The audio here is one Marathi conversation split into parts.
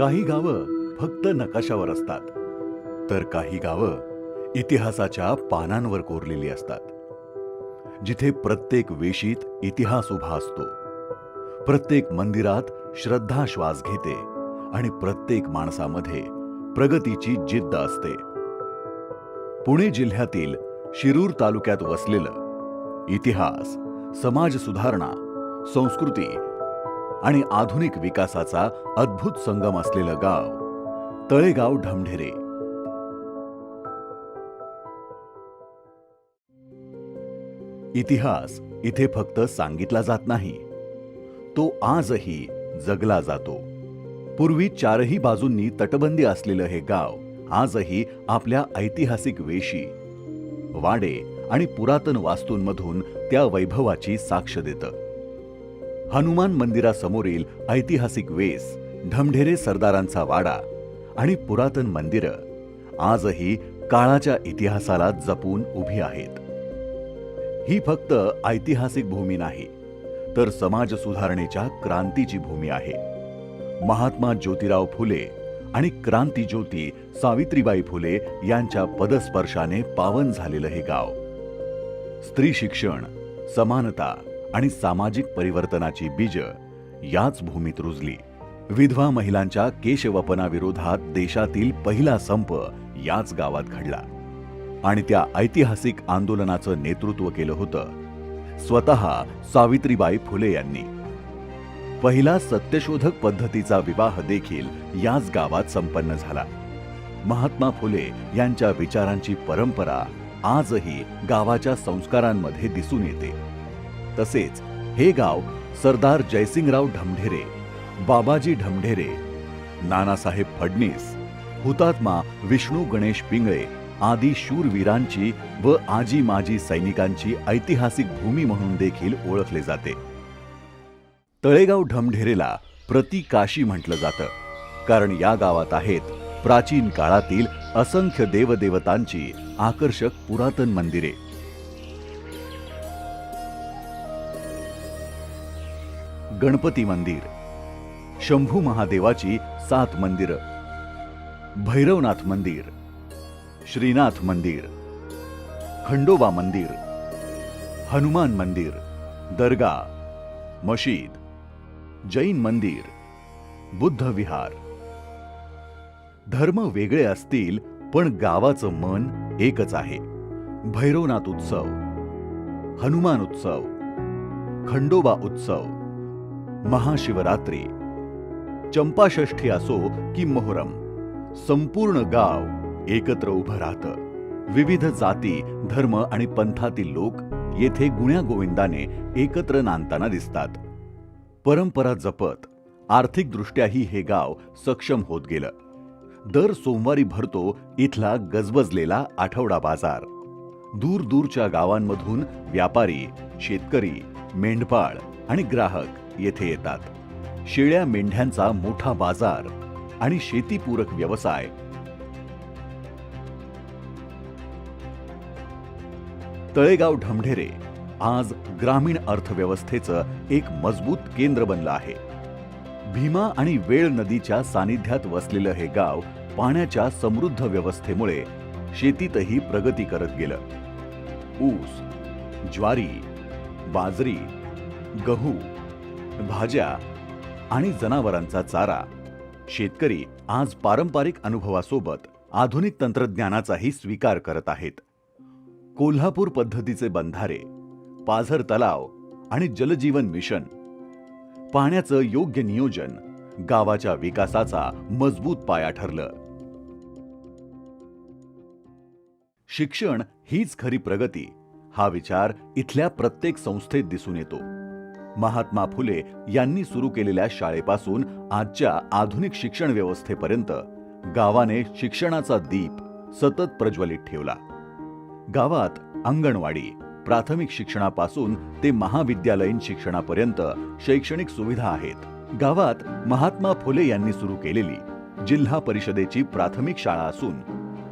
काही गावं फक्त नकाशावर असतात, तर काही गावं इतिहासाच्या पानांवर कोरलेली असतात. जिथे प्रत्येक वेशीत इतिहास उभा असतो, प्रत्येक मंदिरात श्रद्धा श्वास घेते आणि प्रत्येक माणसामध्ये प्रगतीची जिद्द असते. पुणे जिल्ह्यातील शिरूर तालुक्यात वसलेलं इतिहास, समाज सुधारणा, संस्कृती आणि आधुनिक विकासाचा अद्भुत संगम असलेलं गाव तळेगाव ढमढेरे. इतिहास इथे फक्त सांगितला जात नाही, तो आजही जगला जातो. पूर्वी चारही बाजूंनी तटबंदी असलेलं हे गाव आजही आपल्या ऐतिहासिक वेशी, वाडे आणि पुरातन वास्तूंमधून त्या वैभवाची साक्ष देतं. हनुमान मंदिरासमोरील ऐतिहासिक वेस, ढमढेरे सरदारांचा वाडा आणि पुरातन मंदिरं आजही काळाच्या इतिहासाला जपून उभी आहेत. ही फक्त ऐतिहासिक भूमी नाही, तर समाज सुधारणेच्या क्रांतीची भूमी आहे. महात्मा ज्योतिराव फुले आणि क्रांतीज्योती सावित्रीबाई फुले यांच्या पदस्पर्शाने पावन झालेलं हे गाव स्त्री शिक्षण, समानता आणि सामाजिक परिवर्तनाची बीज याच भूमीत रुजली. विधवा महिलांच्या केशवपनाविरोधात देशातील पहिला संप याच गावात घडला आणि त्या ऐतिहासिक आंदोलनाचं नेतृत्व केलं होतं स्वतः सावित्रीबाई फुले यांनी. पहिला सत्यशोधक पद्धतीचा विवाह देखील याच गावात संपन्न झाला. महात्मा फुले यांच्या विचारांची परंपरा आजही गावाच्या संस्कारांमध्ये दिसून येते. तसेच हे गाव सरदार जयसिंगराव ढमढेरे, बाबाजी ढमढेरे, नानासाहेब फडणीस, हुतात्मा विष्णू गणेश पिंगळे आदी शूरवीरांची व आजी माजी सैनिकांची ऐतिहासिक भूमी म्हणून देखील ओळखले जाते. तळेगाव ढमढेरेला प्रति काशी म्हटलं जातं, कारण या गावात आहेत प्राचीन काळातील असंख्य देवदेवतांची आकर्षक पुरातन मंदिरे. गणपती मंदिर, शंभू महादेवाची 7 मंदिरं, भैरवनाथ मंदिर, श्रीनाथ मंदिर, खंडोबा मंदिर, हनुमान मंदिर, दर्गा, मशीद, जैन मंदिर, बुद्ध विहार. धर्म वेगळे असतील पण गावाचं मन एकच आहे. भैरवनाथ उत्सव, हनुमान उत्सव, खंडोबा उत्सव, महाशिवरात्री, चंपाषष्ठी असो की मोहरम, संपूर्ण गाव एकत्र उभं राहतं. विविध जाती, धर्म आणि पंथातील लोक येथे गुण्यागोविंदाने एकत्र नांदताना दिसतात. परंपरा जपत आर्थिकदृष्ट्याही हे गाव सक्षम होत गेलं. दर सोमवारी भरतो इथला गजबजलेला आठवडा बाजार. दूर दूरच्या गावांमधून व्यापारी, शेतकरी, मेंढपाळ आणि ग्राहक येथे येतात. शेळ्या मेंढ्यांचा मोठा बाजार आणि शेतीपूरक व्यवसाय. तळेगाव ढमढेरे आज ग्रामीण अर्थव्यवस्थेचं एक मजबूत केंद्र बनलं आहे. भीमा आणि वेळ नदीच्या सानिध्यात वसलेलं हे गाव पाण्याच्या समृद्ध व्यवस्थेमुळे शेतीतही प्रगती करत गेलं. ऊस, ज्वारी, बाजरी, गहू, भाज्या आणि जनावरांचा चारा. शेतकरी आज पारंपरिक अनुभवासोबत आधुनिक तंत्रज्ञानाचाही स्वीकार करत आहेत. कोल्हापूर पद्धतीचे बंधारे, पाझर तलाव आणि जलजीवन मिशन. पाण्याचं योग्य नियोजन गावाच्या विकासाचा मजबूत पाया ठरलं. शिक्षण हीच खरी प्रगती हा विचार इथल्या प्रत्येक संस्थेत दिसून येतो. महात्मा फुले यांनी सुरू केलेल्या शाळेपासून आजच्या आधुनिक शिक्षण व्यवस्थेपर्यंत गावाने शिक्षणाचा दीप सतत प्रज्वलित ठेवला. गावात अंगणवाडी, प्राथमिक शिक्षणापासून ते महाविद्यालयीन शिक्षणापर्यंत शैक्षणिक सुविधा आहेत. गावात महात्मा फुले यांनी सुरू केलेली जिल्हा परिषदेची प्राथमिक शाळा असून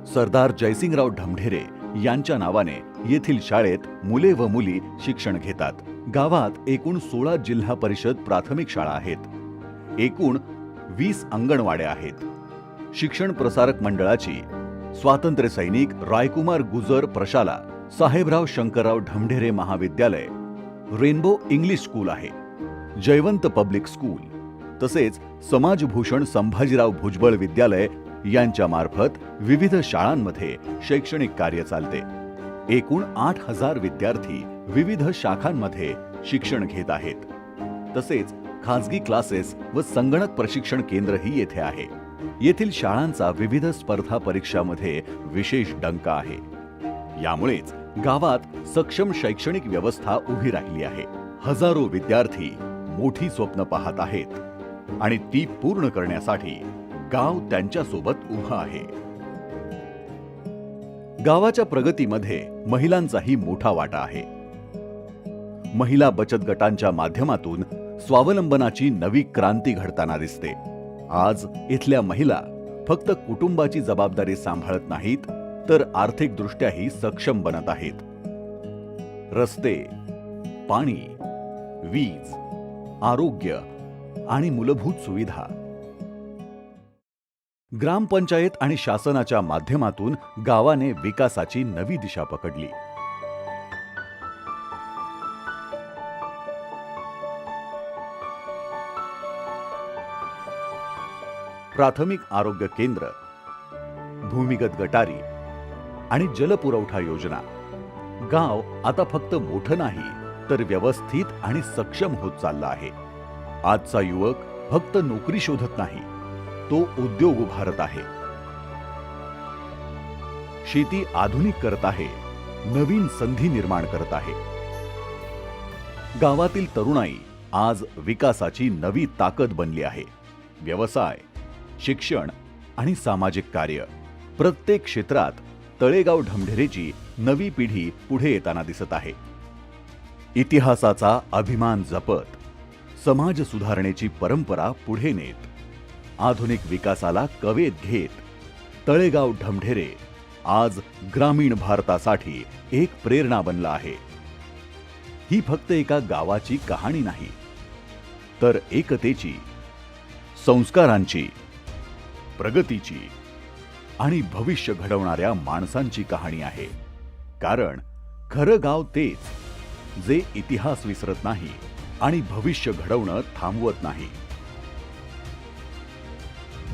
सरदार जयसिंगराव ढमढेरे यांच्या नावाने येथील शाळेत मुले व मुली शिक्षण घेतात. गावात एकूण 16 जिल्हा परिषद प्राथमिक शाळा आहेत. एकूण 20 अंगणवाड्या आहेत. शिक्षण प्रसारक मंडळाची स्वातंत्र्य सैनिक रायकुमार गुजर प्रशाला, साहेबराव शंकरराव ढमढेरे महाविद्यालय, रेनबो इंग्लिश स्कूल आहे, जयवंत पब्लिक स्कूल, तसेच समाजभूषण संभाजीराव भुजबळ विद्यालय यांच्या मार्फत विविध शाळांमध्ये शैक्षणिक कार्य चालते. एकूण 8,000 विद्यार्थी विविध शाखांमध्ये शिक्षण घेत आहेत. तसेच खासगी क्लासेस व संगणक प्रशिक्षण केंद्रही येथे आहे. येथील शाळांचा विविध स्पर्धा परीक्षांमध्ये विशेष डंका आहे. यामुळेच गावात सक्षम शैक्षणिक व्यवस्था उभी राहिली आहे. हजारो विद्यार्थी मोठी स्वप्न पाहत आहेत आणि ती पूर्ण करण्यासाठी गाव त्यांच्यासोबत उभा आहे. गावाच्या प्रगतीमध्ये महिलांचाही मोठा वाटा आहे. महिला बचत गटांच्या माध्यमातून स्वावलंबनाची नवी क्रांती घडताना दिसते. आज इथल्या महिला फक्त कुटुंबाची जबाबदारी सांभाळत नाहीत, तर आर्थिकदृष्ट्याही सक्षम बनत आहेत. रस्ते, पाणी, वीज, आरोग्य आणि मूलभूत सुविधा, ग्रामपंचायत आणि शासनाच्या माध्यमातून गावाने विकासाची नवी दिशा पकडली. प्राथमिक आरोग्य केंद्र, भूमिगत गटारी आणि जलपुरवठा योजना. गाव आता फक्त मोठं नाही, तर व्यवस्थित आणि सक्षम होत चालला आहे. आजचा युवक फक्त नोकरी शोधत नाही, तो उद्योग उभारत आहे. शेती आधुनिक करत आहे, नवीन संधी निर्माण करत आहे. गावातील तरुणाई आज विकासाची नवी ताकद बनली आहे. व्यवसाय, शिक्षण आणि सामाजिक कार्य, प्रत्येक क्षेत्रात तळेगाव ढमढेरेची नवी पिढी पुढे येताना दिसत आहे. इतिहासाचा अभिमान जपत, समाज सुधारणेची परंपरा पुढे नेत, आधुनिक विकासाला कवेत घेत तळेगाव ढमढेरे आज ग्रामीण भारतासाठी एक प्रेरणा बनला आहे. ही फक्त एका गावाची कहाणी नाही, तर एकतेची, संस्कारांची, प्रगतीची आणि भविष्य घडवणाऱ्या माणसांची कहाणी आहे. कारण खरं गाव तेच जे इतिहास विसरत नाही आणि भविष्य घडवणं थांबवत नाही.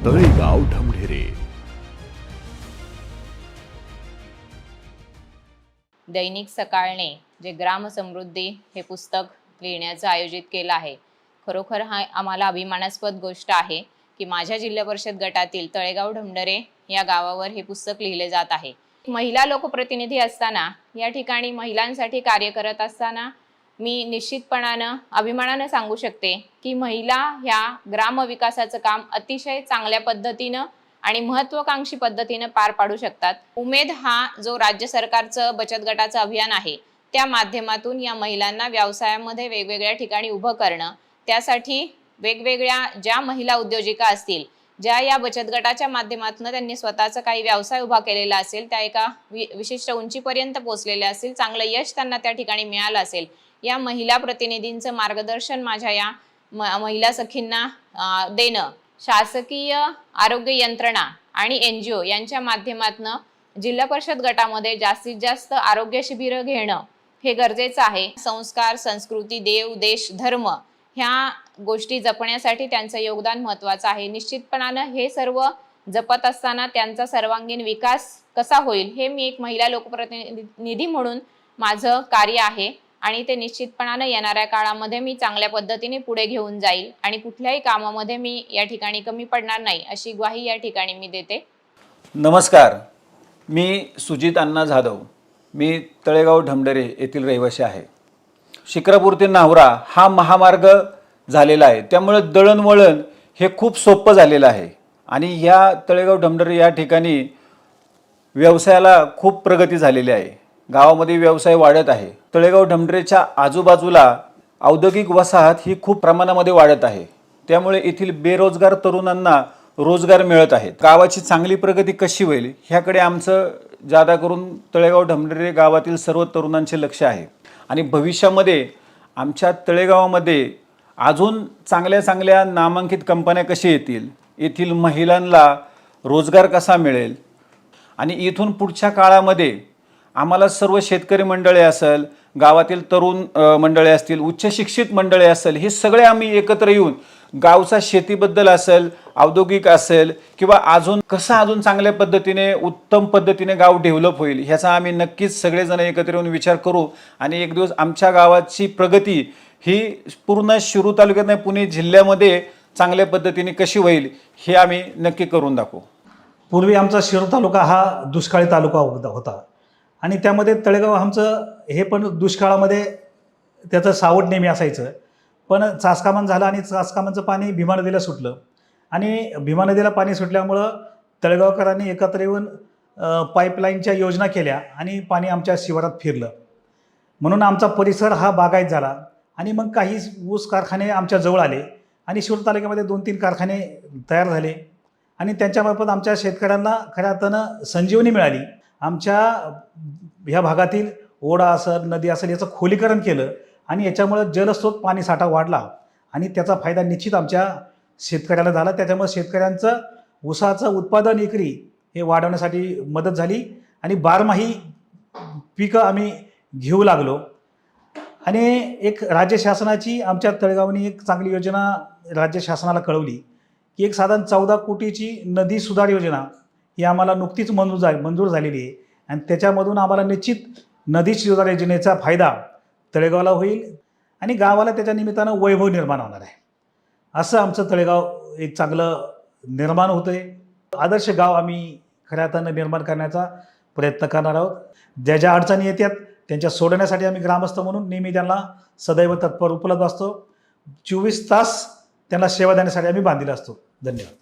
तळेगाव ढमढेरे. दैनिक सकाळने जे ग्राम समृद्धी हे पुस्तक लिहिण्याचं आयोजित केलं आहे, खरोखर हा आम्हाला अभिमानास्पद गोष्ट आहे की माझ्या जिल्हा परिषद गटातील तळेगाव ढमढेरे या गावावर हे पुस्तक लिहिले जात आहे. महिला लोकप्रतिनिधी असताना, या ठिकाणी महिलांसाठी कार्य करत असताना मी निश्चितपणानं अभिमानानं सांगू शकते की महिला ह्या ग्रामविकासाचं काम अतिशय चांगल्या पद्धतीनं आणि महत्त्वाकांक्षी पद्धतीनं पार पाडू शकतात. उमेद हा जो राज्य सरकारचं बचत गटाचं अभियान आहे, त्या माध्यमातून या महिलांना व्यवसायामध्ये वेगवेगळ्या ठिकाणी उभं करणं, त्यासाठी वेगवेगळ्या ज्या महिला उद्योजिका असतील, ज्या या बचत गटाच्या माध्यमातून त्यांनी स्वतःचा काही व्यवसाय उभा केलेला असेल, त्या एका विशिष्ट उंचीपर्यंत पोहोचलेल्या असतील, चांगलं यश त्यांना त्या ठिकाणी मिळालं असेल, या महिला प्रतिनिधींचं मार्गदर्शन माझ्या या महिला सखींना देणं, शासकीय आरोग्य यंत्रणा आणि NGO यांच्या माध्यमातून जिल्हा परिषद गटामध्ये जास्तीत जास्त आरोग्य शिबिरं घेणं हे गरजेचं आहे. संस्कार, संस्कृती, देव, देश, धर्म ह्या गोष्टी जपण्यासाठी त्यांचं योगदान महत्त्वाचं आहे. निश्चितपणानं हे सर्व जपत असताना त्यांचा सर्वांगीण विकास कसा होईल हे मी एक महिला लोकप्रतिनिधी म्हणून माझं कार्य आहे आणि ते निश्चितपणानं येणाऱ्या काळामध्ये मी चांगल्या पद्धतीने पुढे घेऊन जाईल आणि कुठल्याही कामामध्ये मी या ठिकाणी कमी पडणार नाही अशी ग्वाही या ठिकाणी मी देते. नमस्कार, मी सुजित अण्णा जाधव. मी तळेगाव ढमढेरे येथील रहिवासी आहे. शिक्रापूर ते नावरा हा महामार्ग झालेला आहे, त्यामुळे दळणवळण हे खूप सोपं झालेलं आहे आणि या तळेगाव ढमढेरे या ठिकाणी व्यवसायाला खूप प्रगती झालेली आहे. गावामध्ये व्यवसाय वाढत आहे. तळेगाव ढमढेरेच्या आजूबाजूला औद्योगिक वसाहत ही खूप प्रमाणामध्ये वाढत आहे, त्यामुळे येथील बेरोजगार तरुणांना रोजगार मिळत आहेत. गावाची चांगली प्रगती कशी होईल ह्याकडे आमचं जादा करून तळेगाव ढमढेरे गावातील सर्व तरुणांचे लक्ष आहे आणि भविष्यामध्ये आमच्या तळेगावामध्ये अजून चांगल्या चांगल्या नामांकित कंपन्या कशा येतील, येथील महिलांना रोजगार कसा मिळेल आणि इथून पुढच्या काळामध्ये आम्हाला सर्व शेतकरी मंडळी असेल, गावातील तरुण मंडळी असतील, उच्च शिक्षित मंडळी असेल, हे सगळे आम्ही एकत्र येऊन गावचा शेतीबद्दल असेल, औद्योगिक असेल किंवा अजून चांगल्या पद्धतीने उत्तम पद्धतीने गाव डेव्हलप होईल ह्याचा आम्ही नक्कीच सगळेजण एकत्र येऊन विचार करू आणि एक दिवस आमच्या गावाची प्रगती ही पूर्ण शिरूर तालुक्यात नाही पुणे जिल्ह्यामध्ये चांगल्या पद्धतीने कशी होईल हे आम्ही नक्की करून दाखवू. पूर्वी आमचा शिरूर तालुका हा दुष्काळी तालुका होता आणि त्यामध्ये तळेगाव आमचं हे पण दुष्काळामध्ये त्याचं सावट नेहमी असायचं. पण चासकामान झालं आणि चासकामांचं पाणी भीमा नदीला सुटलं आणि भीमा नदीला पाणी सुटल्यामुळं तळेगावकरांनी एकत्र येऊन पाईपलाईनच्या योजना केल्या आणि पाणी आमच्या शिवारात फिरलं. म्हणून आमचा परिसर हा बागायत झाला आणि मग काही ऊस कारखाने आमच्या जवळ आले आणि शिरूर तालुक्यामध्ये 2-3 कारखाने तयार झाले आणि त्यांच्यामार्फत आमच्या शेतकऱ्यांना खऱ्या अर्थानं संजीवनी मिळाली. आमच्या ह्या भागातील ओढा असेल, नदी असेल याचं खोलीकरण केलं आणि याच्यामुळं जलस्रोत पाणी साठा वाढला आणि त्याचा फायदा निश्चित आमच्या शेतकऱ्याला झाला. त्याच्यामुळे शेतकऱ्यांचं ऊसाचं उत्पादन विक्री हे वाढवण्यासाठी मदत झाली आणि बारमाही पिकं आम्ही घेऊ लागलो. आणि एक राज्य शासनाची आमच्या तळेगावनी एक चांगली योजना राज्य शासनाला कळवली की एक साधारण 14 कोटीची नदी सुधार योजना ही आम्हाला नुकतीच मंजूर झालेली आहे आणि त्याच्यामधून आम्हाला निश्चित नदी सुधार योजनेचा फायदा तळेगावला होईल आणि गावाला त्याच्या निमित्तानं वैभव निर्माण होणार आहे. असं आमचं तळेगाव एक चांगलं निर्माण होतं आहे. आदर्श गाव आम्ही खऱ्या अर्थानं निर्माण करण्याचा प्रयत्न करणार आहोत. ज्या ज्या अडचणी येतात त्यांच्या सोडवण्यासाठी आम्ही ग्रामस्थ म्हणून नेहमी त्यांना सदैव तत्पर उपलब्ध असतो. 24 तास त्यांना सेवा देण्यासाठी आम्ही बांधील असतो. धन्यवाद.